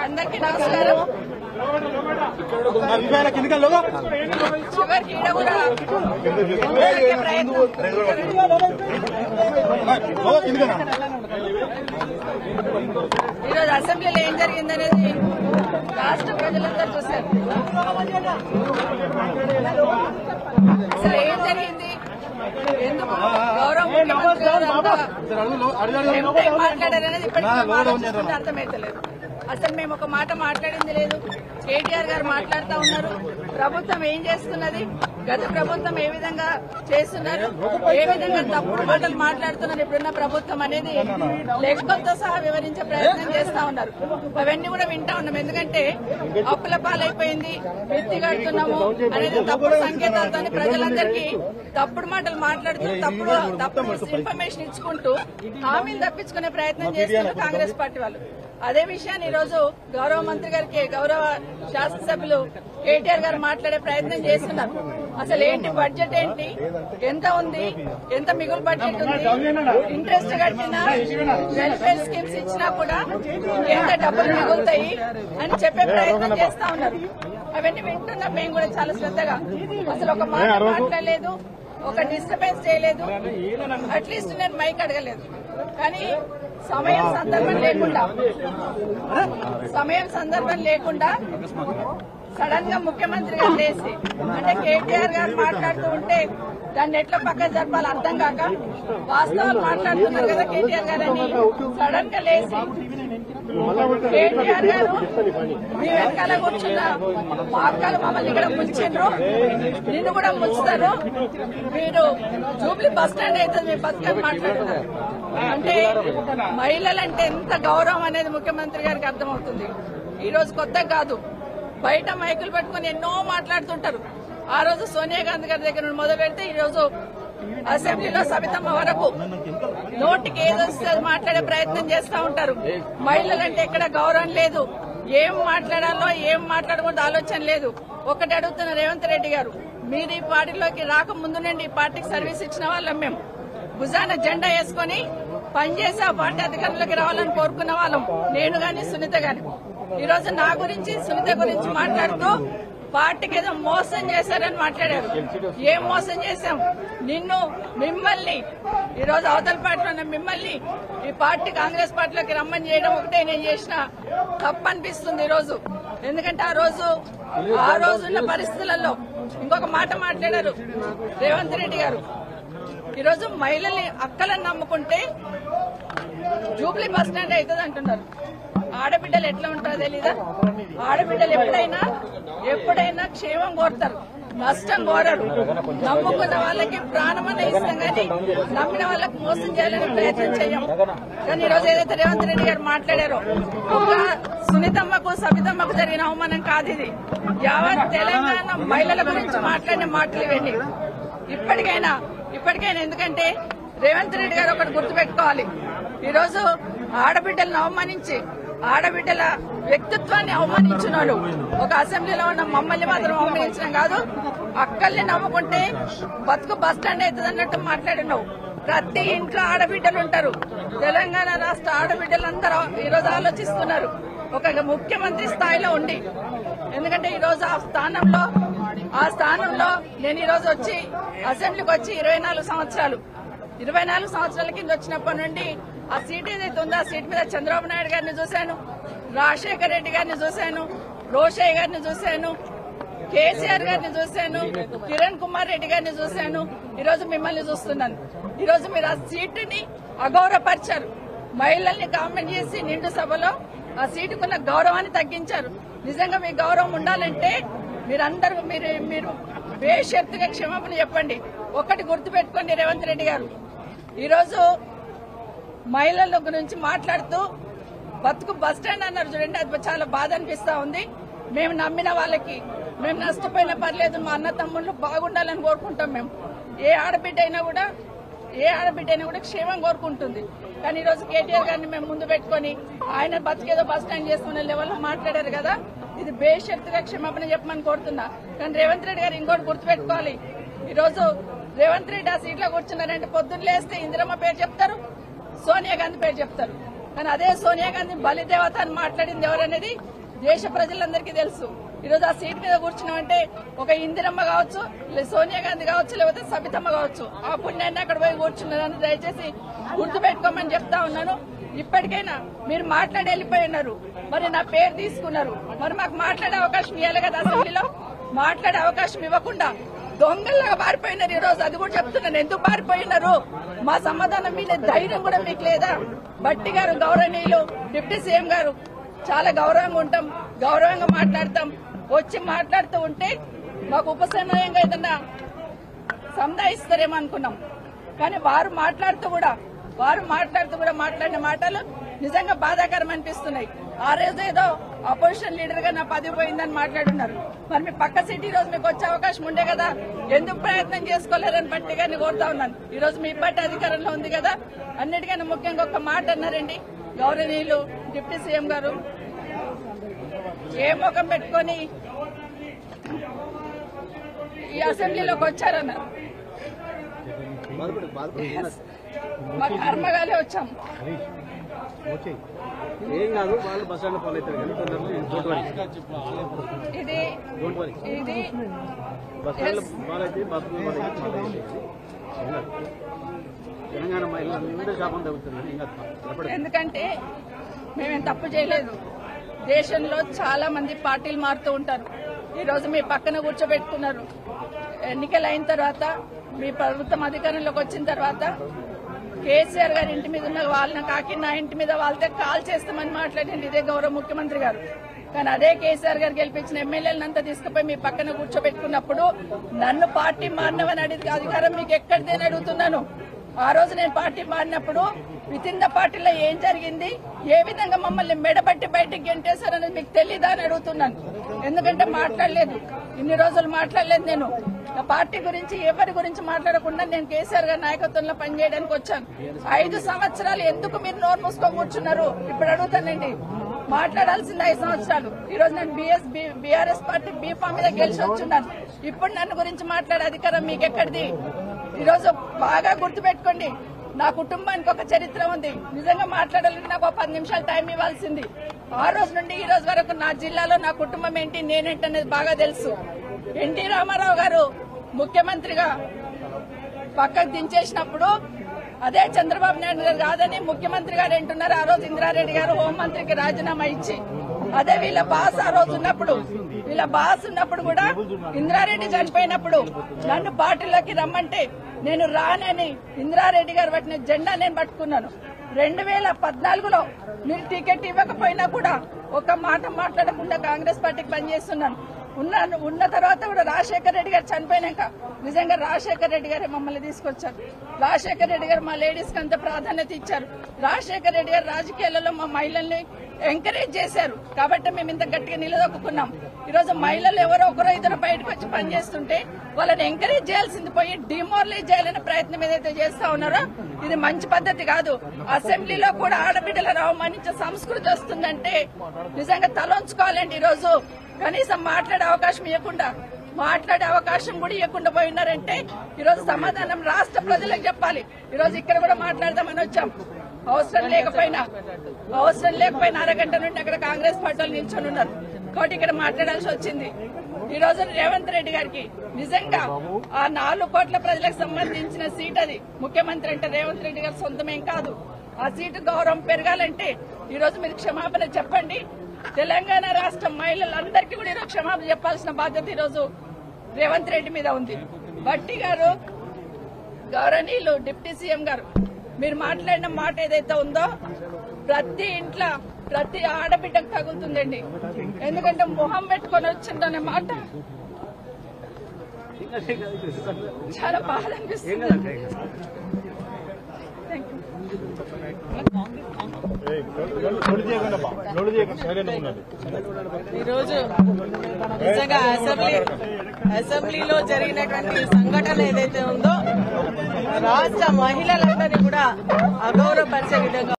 అందరికీ నమస్కారం. చివరికి కూడా ఈరోజు అసెంబ్లీలో ఏం జరిగిందనేది రాష్ట్ర ప్రజలందరూ చూశారు. అసలు ఏం జరిగింది, ఎందుకు గౌరవ ముఖ్యమంత్రి గారు మాట్లాడారనేది ఇప్పటికీ అర్థమైతలేదు. అసలు మేము ఒక మాట మాట్లాడింది లేదు. కేటీఆర్ గారు మాట్లాడుతూ ఉన్నారు. ప్రభుత్వం ఏం చేస్తున్నది, గత ప్రభుత్వం ఏ విధంగా చేస్తున్నారు, ఏ విధంగా తప్పుడు మాటలు మాట్లాడుతున్నారు ఇప్పుడున్న ప్రభుత్వం అనేది లెక్కలతో సహా వివరించే ప్రయత్నం చేస్తా ఉన్నారు. అవన్నీ కూడా వింటా ఉన్నాం. ఎందుకంటే అప్పుల పాలైపోయింది, ఎత్తి కడుతున్నాము అనేది తప్పుడు సంకేతాలతో ప్రజలందరికీ తప్పుడు మాటలు మాట్లాడుతూ తప్పుడు ఇన్ఫర్మేషన్ ఇచ్చుకుంటూ హామీలు తప్పించుకునే ప్రయత్నం చేస్తున్నారు కాంగ్రెస్ పార్టీ వాళ్ళు. అదే విషయాన్ని ఈరోజు గౌరవ మంత్రి గారికి, గౌరవ శాసనసభ్యులు కేటీఆర్ గారు మాట్లాడే ప్రయత్నం చేస్తున్నారు. అసలు ఏంటి బడ్జెట్, ఏంటి, ఎంత ఉంది, ఎంత మిగులు బడ్జెట్ ఉంది, ఇంట్రెస్ట్ కట్టినా వెల్ఫేర్ స్కీమ్స్ ఇచ్చినా కూడా ఎంత డబ్బులు మిగులుతాయి అని చెప్పే ప్రయత్నం చేస్తా ఉన్నారు. అవన్నీ వింటున్నాం మేము కూడా చాలా శ్రద్ధగా. అసలు ఒక మాట మాట్లాడలేదు, ఒక డిస్టర్బెన్స్ చేయలేదు, అట్లీస్ట్ నేను మైక్ అడగలేదు. కానీ సమయం సందర్భం లేకుండా సడన్ గా ముఖ్యమంత్రి గారు లేచి, అంటే కేటీఆర్ గారు మాట్లాడుతూ ఉంటే దాన్ని ఎట్లా పక్కన జరపాలి అర్థం కాక వాస్తవాలు మాట్లాడుతున్నారు కదా కేటీఆర్ గారు అని సడన్ గా లేచి, కేటీఆర్ గారు మీ వెనకాల కూర్చున్న మా అక్కలు మమ్మల్ని ఇక్కడ ముంచిండ్రు, నిన్ను కూడా ముంచుతారు, మీరు జూబ్లీ బస్ స్టాండ్ అవుతుంది మీ బతుకని మాట్లాడుతున్నారు. అంటే మహిళలంటే ఎంత గౌరవం అనేది ముఖ్యమంత్రి గారికి అర్థమవుతుంది. ఈ రోజు కొత్త కాదు, బయట మైకులు పెట్టుకుని ఎన్నో మాట్లాడుతుంటారు. ఆ రోజు సోనియా గాంధీ గారి దగ్గర నుండి మొదలు పెడితే ఈ రోజు అసెంబ్లీలో సబితమ్మ వరకు నోటికి ఏదో మాట్లాడే ప్రయత్నం చేస్తా ఉంటారు. మహిళలంటే ఎక్కడ గౌరవం లేదు, ఏం మాట్లాడాలో ఏం మాట్లాడకూడదు ఆలోచన లేదు. ఒకటి అడుగుతున్న రేవంత్ రెడ్డి గారు, మీరు ఈ పార్టీలోకి రాకముందు నుండి ఈ పార్టీకి సర్వీస్ ఇచ్చిన వాళ్ళం, మేము భుజాన జెండా వేసుకుని పనిచేసి ఆ పార్టీ అధికారంలోకి రావాలని కోరుకున్న వాళ్ళం, నేను గాని సునీత గాని. ఈ రోజు నా గురించి సునీత గురించి మాట్లాడుతూ పార్టీకి ఏదో మోసం చేశారని మాట్లాడారు. ఏం మోసం చేశాం, మిమ్మల్ని ఈ రోజు అవతల పార్టీలో ఉన్న మిమ్మల్ని ఈ పార్టీ కాంగ్రెస్ పార్టీలోకి రమ్మని చేయడం ఒకటే నేను చేసిన తప్పు అనిపిస్తుంది ఈ రోజు. ఎందుకంటే ఆ రోజున్న పరిస్థితులలో ఇంకొక మాట మాట్లాడారు రేవంత్ రెడ్డి గారు. ఈరోజు మహిళల్ని అక్కలను నమ్ముకుంటే జూబ్లీ బస్ స్టాండ్ అవుతుంది అంటున్నారు. ఆడబిడ్డలు ఎట్లా ఉంటారో తెలీదా? ఆడబిడ్డలు ఎప్పుడైనా క్షేమం కోరుతారు, నష్టం కోరరు. నమ్ముకున్న వాళ్ళకి ప్రాణమన్న ఇస్తాం కానీ నమ్మిన వాళ్ళకి మోసం చేయాలని ప్రయత్నం చేయం. కానీ ఈరోజు ఏదైతే రేవంత్ రెడ్డి గారు మాట్లాడారో, ఒక సునీతమ్మకు సబితమ్మకు జరిగిన అవమానం కాదు ఇది. యావత్ తెలంగాణ మహిళల గురించి మాట్లాడిన మాటలు ఇవన్నీ. ఇప్పటికైనా ఎందుకంటే రేవంత్ రెడ్డి గారు ఒకటి గుర్తుపెట్టుకోవాలి, ఈరోజు ఆడబిడ్డలను అవమానించి ఆడబిడ్డల వ్యక్తిత్వాన్ని అవమానించినాడు. ఒక అసెంబ్లీలో ఉన్న మమ్మల్ని మాత్రం అవమానించడం కాదు, అక్కల్ని నమ్ముకుంటే బతుకు బస్టాండ్ అవుతుంది అన్నట్టు మాట్లాడినావు. ప్రతి ఇంట్లో ఆడబిడ్డలు ఉంటారు. తెలంగాణ రాష్ట్ర ఆడబిడ్డలందరూ ఈరోజు ఆలోచిస్తున్నారు ఒక ముఖ్యమంత్రి స్థాయిలో ఉండి. ఎందుకంటే ఈరోజు ఆ స్థానంలో నేను ఈరోజు వచ్చి అసెంబ్లీకి వచ్చి 24 సంవత్సరాల కింద వచ్చినప్పటి నుండి ఆ సీట్ ఏదైతే ఉందో ఆ సీట్ మీద చంద్రబాబు నాయుడు గారిని చూశాను, రాజశేఖర్ రెడ్డి గారిని చూశాను, రోషయ్య గారిని చూశాను, కేసీఆర్ గారిని చూశాను, కిరణ్ కుమార్ రెడ్డి గారిని చూశాను. ఈరోజు మిమ్మల్ని చూస్తున్నాను. ఈరోజు మీరు ఆ సీటుని అగౌరవపరిచారు. మహిళల్ని కామెంట్ చేసి నిండు సభలో ఆ సీటుకున్న గౌరవాన్ని తగ్గించారు. నిజంగా మీ గౌరవం ఉండాలంటే మీరందరూ మీరు బేషరతుగా క్షమాపణ చెప్పండి. ఒకటి గుర్తుపెట్టుకోండి రేవంత్ రెడ్డి గారు, ఈరోజు మహిళల గురించి మాట్లాడుతూ బతుకు బస్టాండ్ అన్నారు చూడండి, అది చాలా బాధ అనిపిస్తా ఉంది. మేము నమ్మిన వాళ్ళకి మేము నష్టపోయినా పర్లేదు, మా అన్న తమ్ముళ్ళు బాగుండాలని కోరుకుంటాం. మేము ఏ ఆడబిడ్డ అయినా కూడా క్షేమం కోరుకుంటుంది. కానీ ఈరోజు కేటీఆర్ గారిని మేము ముందు పెట్టుకుని ఆయన బతికేదో బస్టాండ్ చేసుకునే లెవెల్లో మాట్లాడారు కదా, ఇది బేషరతుగా క్షమాపణ చెప్పమని కోరుతున్నా. కానీ రేవంత్ రెడ్డి గారు ఇంకోటి గుర్తుపెట్టుకోవాలి, ఈరోజు రేవంత్ రెడ్డి ఆ సీట్లో కూర్చున్నారంటే పొద్దున్న లేస్తే ఇందిరమ్మ పేరు చెప్తారు, సోనియా గాంధీ పేరు చెప్తారు. కానీ అదే సోనియా గాంధీ బలిదేవత అని మాట్లాడింది ఎవరనేది దేశ ప్రజలందరికీ తెలుసు. ఈరోజు ఆ సీట్ మీద కూర్చున్నామంటే ఒక ఇందిరమ్మ కావచ్చు, సోనియా గాంధీ కావచ్చు, లేకపోతే సబితమ్మ కావచ్చు. ఆ పుణ్యాన్ని అక్కడ పోయి కూర్చున్నారని దయచేసి గుర్తుపెట్టుకోమని చెప్తా ఉన్నాను. ఇప్పటికైనా మీరు మాట్లాడి వెళ్ళిపోయి ఉన్నారు, మరి నా పేరు తీసుకున్నారు, మరి మాకు మాట్లాడే అవకాశం ఇవ్వాలి కదా. అసెంబ్లీలో మాట్లాడే అవకాశం ఇవ్వకుండా దొంగల్లాగా పారిపోయినారు. ఈ రోజు అది కూడా చెప్తున్నాను, ఎందుకు పారిపోయినారు? మా సమాధానం మీద ధైర్యం కూడా మీకు లేదా? భట్టి గారు గౌరవనీయులు డిప్యూటీ సీఎం గారు చాలా గౌరవంగా ఉంటాం, గౌరవంగా మాట్లాడతాం. వచ్చి మాట్లాడుతూ ఉంటే మాకు ఉపసంహరణంగా ఏదన్నా సంధాయిస్తారేమో అనుకున్నాం. కానీ వారు మాట్లాడుతూ కూడా మాట్లాడిన మాటలు నిజంగా బాధాకరం అనిపిస్తున్నాయి. ఆ రోజు ఏదో అపోజిషన్ లీడర్ గా నా పదవి పోయిందని మాట్లాడున్నారు. మరి మీ పక్క సీట్ ఈ రోజు మీకు వచ్చే అవకాశం ఉండే కదా, ఎందుకు ప్రయత్నం చేసుకోలేరని బట్టి గారిని కోరుతా ఉన్నాను. ఈ రోజు మీ పార్టీ అధికారంలో ఉంది కదా. అన్నిటికన్నా ముఖ్యంగా ఒక మాట అన్నారండి గౌరవనీయులు డిప్యూటీ సీఎం గారు, ఏ ముఖం పెట్టుకొని ఈ అసెంబ్లీలోకి వచ్చారన్నారు. మా కర్మగాలే వచ్చాం. ఏం కాదు, వాళ్ళు బస్ స్టాండ్ ఫాలో అవుతారు కానీ ఇది బస్ స్టాండ్ ఫాలో అయితే తెలంగాణ మహిళలందరూ శాపం తగ్గుతున్నారు. ఎందుకంటే మేమేం తప్పు చేయలేదు. దేశంలో చాలా మంది పార్టీలు మారుతూ ఉంటారు. ఈ రోజు మీ పక్కన కూర్చోబెట్టుకున్నారు. ఎన్నికలు అయిన తర్వాత మీ ప్రభుత్వం అధికారంలోకి వచ్చిన తర్వాత కేసీఆర్ గారి ఇంటి మీద ఉన్న వాళ్ళని కాకి నా ఇంటి మీద వాళ్ళతో కాల్ చేస్తామని మాట్లాడండి ఇదే గౌరవ ముఖ్యమంత్రి గారు. కానీ అదే కేసీఆర్ గారు గెలిపించిన ఎమ్మెల్యేలంతా తీసుకుపోయి మీ పక్కన కూర్చోబెట్టుకున్నప్పుడు నన్ను పార్టీ మారినవని అడిగి అధికారం మీకు ఎక్కడిదని అడుగుతున్నాను. ఆ రోజు నేను పార్టీ మారినప్పుడు విత్ ఇన్ ద పార్టీలో ఏం జరిగింది, ఏ విధంగా మమ్మల్ని మెడబట్టి బయటకు గెంటేశారనేది మీకు తెలీదా అని అడుగుతున్నాను. ఎందుకంటే మాట్లాడలేదు, ఇన్ని రోజులు మాట్లాడలేదు. నేను పార్టీ గురించి ఎవరి గురించి మాట్లాడకుండా నేను కేసీఆర్ గారి నాయకత్వంలో పనిచేయడానికి వచ్చాను. 5 సంవత్సరాలు ఎందుకు మీరు నోరు మూసుకొని కూర్చున్నారు? ఇప్పుడు అడుగుతానండి. మాట్లాడాల్సింది 5 సంవత్సరాలు. ఈ రోజు నేను బీఆర్ఎస్ పార్టీ బీఫామ్ మీద గెలిచి వచ్చున్నాను. ఇప్పుడు నన్ను గురించి మాట్లాడే అధికారం మీకు ఎక్కడిది? ఈ రోజు బాగా గుర్తుపెట్టుకోండి, నా కుటుంబానికి ఒక చరిత్ర ఉంది. నిజంగా మాట్లాడాలంటే నాకు 10 నిమిషాలు టైం ఇవ్వాల్సింది. ఆ రోజు నుండి ఈ రోజు వరకు నా జిల్లాలో నా కుటుంబం ఏంటి, నేనేంటి అనేది బాగా తెలుసు. ఎన్టీ రామారావు గారు ముఖ్యమంత్రిగా పక్కకు దించేసినప్పుడు అదే చంద్రబాబు నాయుడు గారు కాదని ముఖ్యమంత్రి గారు అంటున్నారు. ఆ రోజు ఇంద్రారెడ్డి గారు హోంమంత్రికి రాజీనామా ఇచ్చి, అదే వీళ్ళ బాస్ ఆ రోజు ఉన్నప్పుడు కూడా ఇంద్రారెడ్డి చనిపోయినప్పుడు నన్ను పార్టీలోకి రమ్మంటే నేను రానని ఇంద్రారెడ్డి గారు పట్టిన జెండా నేను పట్టుకున్నాను. 2014లో మీరు టికెట్ ఇవ్వకపోయినా కూడా ఒక మాట మాట్లాడకుండా కాంగ్రెస్ పార్టీకి పనిచేస్తున్నాను. ఉన్న తర్వాత కూడా రాజశేఖర రెడ్డి గారు చనిపోయినాక నిజంగా రాజశేఖర రెడ్డి గారే మమ్మల్ని తీసుకొచ్చారు. రాజశేఖర రెడ్డి గారు మా లేడీస్ కి అంత ప్రాధాన్యత ఇచ్చారు. రాజశేఖర రెడ్డి గారు రాజకీయాలలో మా మహిళల్ని ఎంకరేజ్ చేశారు. కాబట్టి మేము ఇంత గట్టిగా నిలదొక్కున్నాం. ఈ రోజు మహిళలు ఎవరో ఒకరో ఇద్దరు బయటకు వచ్చి పనిచేస్తుంటే వాళ్ళని ఎంకరేజ్ చేయాల్సింది పోయి డిమోరలైజ్ చేయాలనే ప్రయత్నం ఏదైతే చేస్తా ఉన్నారో ఇది మంచి పద్ధతి కాదు. అసెంబ్లీలో కూడా ఆడబిడ్డలను అవమానించే సంస్కృతి వస్తుందంటే నిజంగా తలొంచుకోవాలండి. ఈ రోజు కనీసం మాట్లాడే అవకాశం కూడా ఇవ్వకుండా పోయినారంటే ఈరోజు సమాధానం రాష్ట్ర ప్రజలకు చెప్పాలి. ఈరోజు ఇక్కడ కూడా మాట్లాడదామని వచ్చాం. అవసరం లేకపోయినా అరగంట నుండి అక్కడ కాంగ్రెస్ పార్టీలు నిల్చొని ఉన్నారు కాబట్టి ఇక్కడ మాట్లాడాల్సి వచ్చింది. ఈ రోజు రేవంత్ రెడ్డి గారికి నిజంగా ఆ 4 కోట్ల ప్రజలకు సంబంధించిన సీట్ అది. ముఖ్యమంత్రి అంటే రేవంత్ రెడ్డి గారు సొంతమేం కాదు. ఆ సీటు గౌరవం పెరగాలంటే ఈ రోజు మీరు క్షమాపణ చెప్పండి. తెలంగాణ రాష్ట్ర మహిళలందరికీ కూడా ఈరోజు క్షమాపణ చెప్పాల్సిన బాధ్యత ఈరోజు రేవంత్ రెడ్డి మీద ఉంది. భట్టి గారు గౌరవనీయులు డిప్యూటీ సీఎం గారు మీరు మాట్లాడిన మాట ఏదైతే ఉందో ప్రతి ఇంట్లో ప్రతి ఆడబిడ్డకు తగులుతుందండి. ఎందుకంటే మొహం పెట్టుకొని వచ్చిందనే మాట చాలా బాధ అనిపిస్తుంది. ఈరోజు నిజంగా అసెంబ్లీలో జరిగినటువంటి సంఘటన ఏదైతే ఉందో రాష్ట్ర మహిళలందరినీ కూడా అగౌరవపరిచే విధంగా